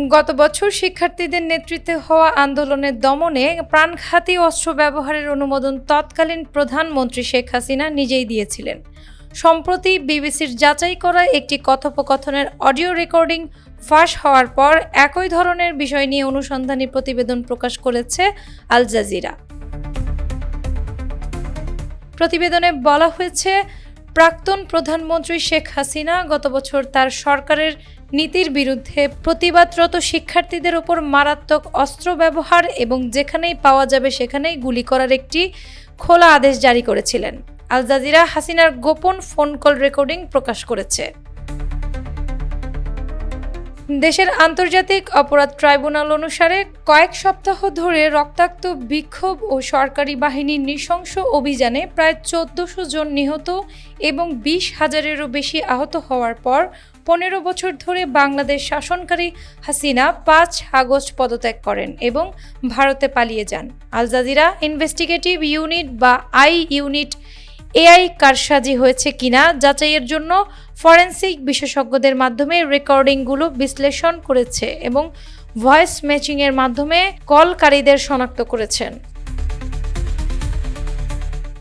গত বছর শিক্ষার্থীদের নেতৃত্বে হওয়া আন্দোলনের দমনে প্রাণঘাতী অস্ত্র ব্যবহারের অনুমোদন তৎকালীন প্রধানমন্ত্রী শেখ হাসিনা নিজেই দিয়েছিলেন। সম্প্রতি বিবিসির যাচাই করা একটি কথোপকথনের অডিও রেকর্ডিং ফাঁস হওয়ার পর একই ধরনের বিষয় নিয়ে অনুসন্ধানী প্রতিবেদন প্রকাশ করেছে আল জাজিরা। প্রতিবেদনে বলা হয়েছে, প্রাক্তন প্রধানমন্ত্রী শেখ হাসিনা গত বছর তার সরকারের নীতির বিরুদ্ধে প্রতিবাদরত শিক্ষার্থীদের ওপর মারাত্মক অস্ত্র ব্যবহার এবং যেখানেই পাওয়া যাবে সেখানেই গুলি করার একটি খোলা আদেশ জারি করেছিলেন। আল জাজিরা হাসিনার গোপন ফোন কল রেকর্ডিং প্রকাশ করেছে। দেশের আন্তর্জাতিক অপরাধ ট্রাইব্যুনাল অনুসারে কয়েক সপ্তাহ ধরে রক্তাক্ত বিক্ষোভ ও সরকারি বাহিনীর নৃশংস অভিযানে প্রায় ১৪০০ জন নিহত এবং ২০,০০০-এরও বেশি আহত হওয়ার পর ১৫ বছর ধরে বাংলাদেশ শাসনকারী হাসিনা ৫ আগস্ট পদত্যাগ করেন এবং ভারতে পালিয়ে যান। আল জাজিরা ইনভেস্টিগেটিভ ইউনিট বা আই ইউনিট এআই কারসাজি হয়েছে কিনা যাচাইয়ের জন্য ফরেনসিক বিশেষজ্ঞদের মাধ্যমে রেকর্ডিংগুলো বিশ্লেষণ করেছে এবং ভয়েস ম্যাচিংয়ের মাধ্যমে কলকারীদের শনাক্ত করেছেন।